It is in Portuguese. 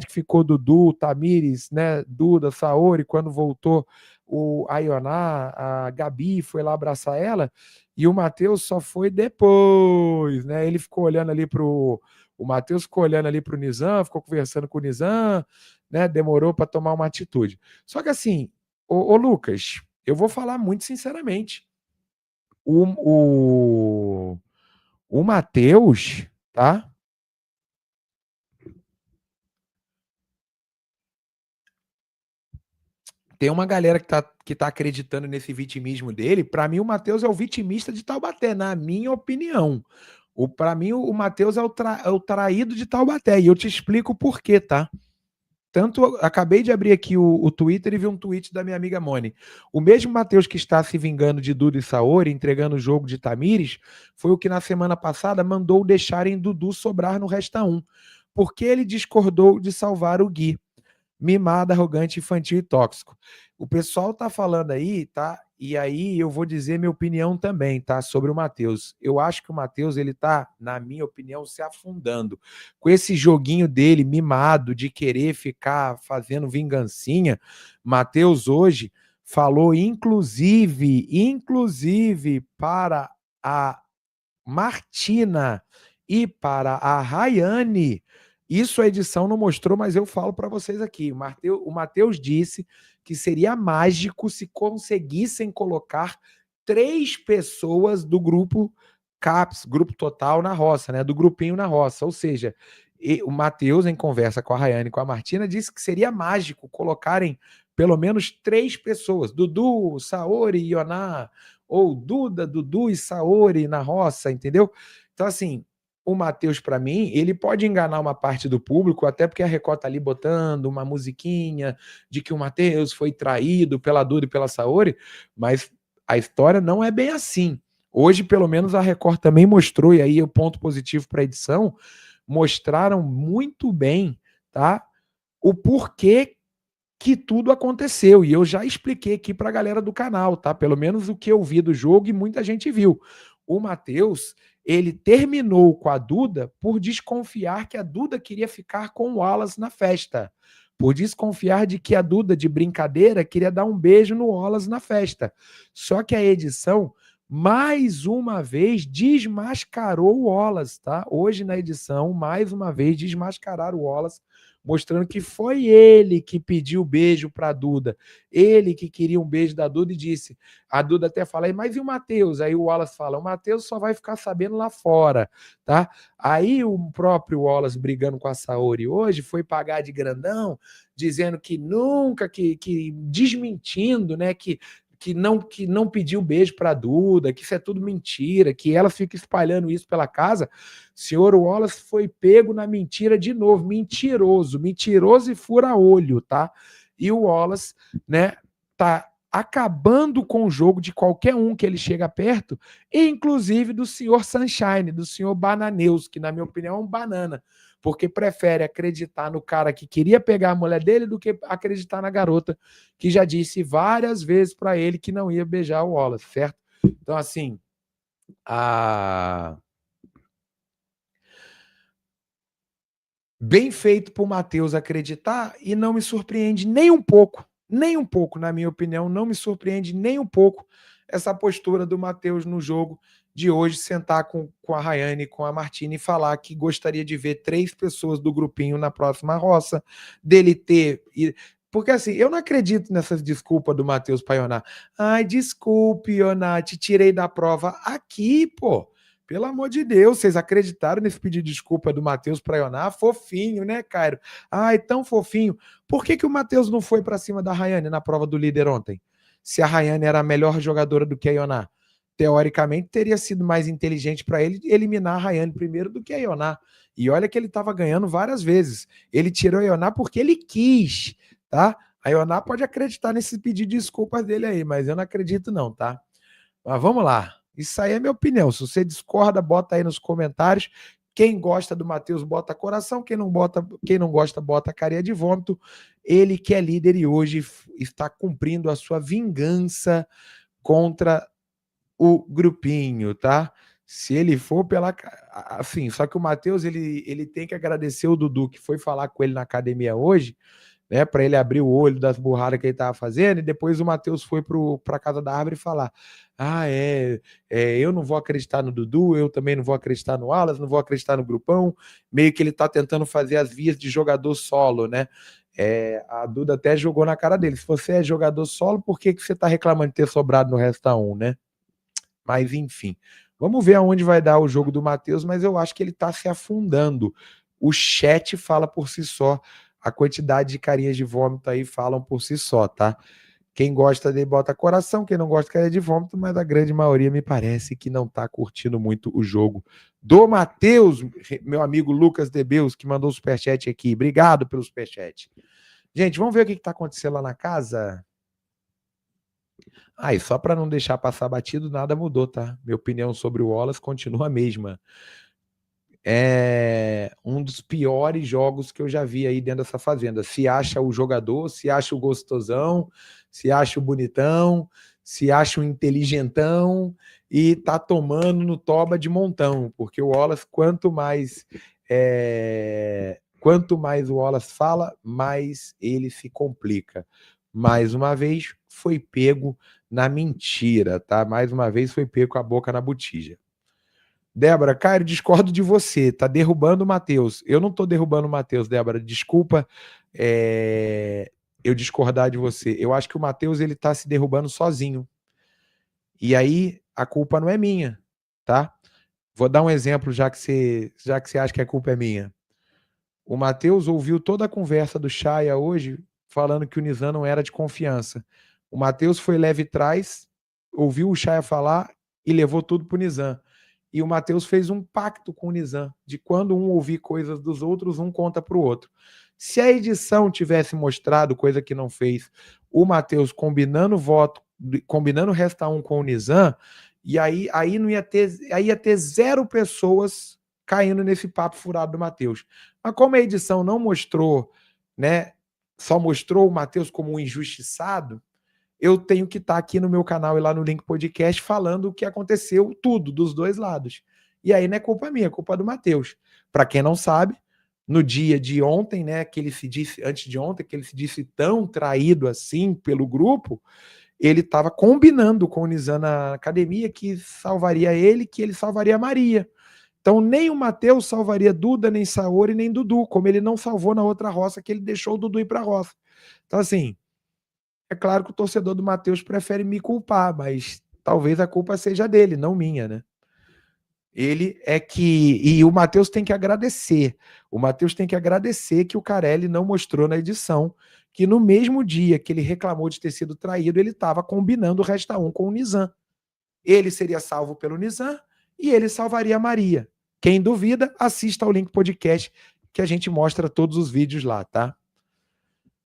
que ficou Dudu, Tamires, né, Duda, Saori, quando voltou a Ioná, a Gabi foi lá abraçar ela, e o Matheus só foi depois, né? Ele ficou olhando ali pro. O Matheus ficou olhando ali pro Nizam, ficou conversando com o Nizam, né? Demorou para tomar uma atitude. Só que assim, ô Lucas, eu vou falar muito sinceramente. O Matheus, tá? Tem uma galera que tá acreditando nesse vitimismo dele. Para mim, o Matheus é o vitimista de Taubaté, na minha opinião. Para mim, o Matheus é o traído de Taubaté. E eu te explico o porquê, tá? Tanto, acabei de abrir aqui o Twitter e vi um tweet da minha amiga Moni. O mesmo Matheus que está se vingando de Dudu e Saori, entregando o jogo de Tamires, foi o que na semana passada mandou deixarem Dudu sobrar no Resta 1, porque ele discordou de salvar o Gui. Mimado, arrogante, infantil e tóxico. O pessoal tá falando aí, tá? E aí eu vou dizer minha opinião também, tá? Sobre o Matheus. Eu acho que o Matheus, ele tá, na minha opinião, se afundando. Com esse joguinho dele, mimado, de querer ficar fazendo vingancinha, Matheus hoje falou, inclusive para a Martina e para a Rayane. Isso a edição não mostrou, mas eu falo para vocês aqui. O Matheus disse que seria mágico se conseguissem colocar 3 pessoas do grupo CAPS, grupo total na roça, né? Do grupinho na roça. Ou seja, o Matheus, em conversa com a Rayane e com a Martina, disse que seria mágico colocarem pelo menos 3 pessoas: Dudu, Saori, Ioná, ou Duda, Dudu e Saori na roça, entendeu? Então, assim, o Matheus, para mim, ele pode enganar uma parte do público, até porque a Record tá ali botando uma musiquinha de que o Matheus foi traído pela Duda e pela Saori, mas a história não é bem assim. Hoje, pelo menos, a Record também mostrou, e aí o ponto positivo para a edição, mostraram muito bem, tá? O porquê que tudo aconteceu. E eu já expliquei aqui para a galera do canal, tá? Pelo menos o que eu vi do jogo e muita gente viu. O Matheus, ele terminou com a Duda por desconfiar que a Duda queria ficar com o Wallace na festa. Por desconfiar de que a Duda, de brincadeira, queria dar um beijo no Wallace na festa. Só que a edição, mais uma vez, desmascarou o Wallace, tá? Hoje na edição, mais uma vez, desmascararam o Wallace, mostrando que foi ele que pediu beijo para a Duda, ele que queria um beijo da Duda e disse, a Duda até fala, mas e o Matheus? Aí o Wallace fala, o Matheus só vai ficar sabendo lá fora, tá? Aí o próprio Wallace, brigando com a Saori hoje, foi pagar de grandão, dizendo que nunca, que desmentindo, né, que não pediu beijo para a Duda, que isso é tudo mentira, que ela fica espalhando isso pela casa. Senhor Wallace foi pego na mentira de novo, mentiroso e fura-olho, tá? E o Wallace, né, tá acabando com o jogo de qualquer um que ele chega perto, inclusive do senhor Sunshine, do senhor Bananeus, que na minha opinião é um banana, porque prefere acreditar no cara que queria pegar a mulher dele do que acreditar na garota que já disse várias vezes para ele que não ia beijar o Wallace, certo? Então, assim, bem feito para o Matheus acreditar e não me surpreende nem um pouco, na minha opinião, não me surpreende nem um pouco essa postura do Matheus no jogo de hoje, sentar com a Rayane, com a Martina e falar que gostaria de ver 3 pessoas do grupinho na próxima roça, dele ter... Porque assim, eu não acredito nessas desculpas do Matheus para Ioná. Ai, desculpe, Ioná, te tirei da prova. Aqui, pô, pelo amor de Deus, vocês acreditaram nesse pedido de desculpa do Matheus para Ioná? Fofinho, né, Cairo? Ai, tão fofinho. Por que o Matheus não foi para cima da Rayane na prova do líder ontem? Se a Rayane era a melhor jogadora do que a Ioná. Teoricamente, teria sido mais inteligente para ele eliminar a Rayane primeiro do que a Ioná. E olha que ele estava ganhando várias vezes. Ele tirou a Ioná porque ele quis, tá? A Ioná pode acreditar nesse pedido de desculpas dele aí, mas eu não acredito não, tá? Mas vamos lá. Isso aí é minha opinião. Se você discorda, bota aí nos comentários. Quem gosta do Matheus, bota coração. Quem não gosta, bota carinha de vômito. Ele que é líder e hoje está cumprindo a sua vingança contra o grupinho, tá? Se ele for pela assim, só que o Matheus ele tem que agradecer o Dudu que foi falar com ele na academia hoje, né, para ele abrir o olho das burradas que ele tava fazendo, e depois o Matheus foi para casa da árvore falar: "Ah, eu não vou acreditar no Dudu, eu também não vou acreditar no Wallace, não vou acreditar no grupão", meio que ele tá tentando fazer as vias de jogador solo, né. A Duda até jogou na cara dele: "Se você é jogador solo, por que que você tá reclamando de ter sobrado no Resta 1, né?". Mas enfim, vamos ver aonde vai dar o jogo do Matheus, mas eu acho que ele tá se afundando. O chat fala por si só, a quantidade de carinhas de vômito aí falam por si só, tá? Quem gosta dele bota coração, quem não gosta carinha de vômito, mas a grande maioria me parece que não tá curtindo muito o jogo do Matheus, meu amigo Lucas Debeus, que mandou o superchat aqui. Obrigado pelo superchat. Gente, vamos ver o que tá acontecendo lá na casa? E só para não deixar passar batido, nada mudou, tá? Minha opinião sobre o Wallace continua a mesma. É um dos piores jogos que eu já vi aí dentro dessa fazenda. Se acha o jogador, se acha o gostosão, se acha o bonitão, se acha o inteligentão e tá tomando no toba de montão, porque o Wallace, quanto mais o Wallace fala, mais ele se complica. Mais uma vez, foi pego na mentira, tá? Mais uma vez foi pego com a boca na botija. Débora, cara, eu discordo de você, tá derrubando o Matheus. Eu não tô derrubando o Matheus, Débora, desculpa eu discordar de você. Eu acho que o Matheus, ele tá se derrubando sozinho. E aí, a culpa não é minha, tá? Vou dar um exemplo, já que você acha que a culpa é minha. O Matheus ouviu toda a conversa do Chaya hoje, falando que o Nizam não era de confiança. O Matheus foi leve trás, ouviu o Chaya falar e levou tudo pro Nizam. E o Matheus fez um pacto com o Nizam, de quando um ouvir coisas dos outros, um conta pro outro. Se a edição tivesse mostrado, coisa que não fez, o Matheus combinando voto, combinando Resta 1 com o Nizam, e aí não ia ter, aí ia ter 0 pessoas caindo nesse papo furado do Matheus. Mas como a edição não mostrou, né, só mostrou o Matheus como um injustiçado, eu tenho que estar aqui no meu canal e lá no Link Podcast falando o que aconteceu, tudo, dos dois lados. E aí não é culpa minha, é culpa do Matheus. Para quem não sabe, no dia de ontem, né, que ele se disse, antes de ontem, que ele se disse tão traído assim pelo grupo, ele estava combinando com o Nizam na academia que salvaria ele, que ele salvaria a Maria. Então, nem o Matheus salvaria Duda, nem Saori, nem Dudu, como ele não salvou na outra roça, que ele deixou o Dudu ir para a roça. Então, assim, é claro que o torcedor do Matheus prefere me culpar, mas talvez a culpa seja dele, não minha, né? Ele é que. E o Matheus tem que agradecer. O Matheus tem que agradecer que o Carelli não mostrou na edição que no mesmo dia que ele reclamou de ter sido traído, ele estava combinando o Resta 1 com o Nizam. Ele seria salvo pelo Nizam e ele salvaria a Maria. Quem duvida, assista ao Link Podcast, que a gente mostra todos os vídeos lá, tá?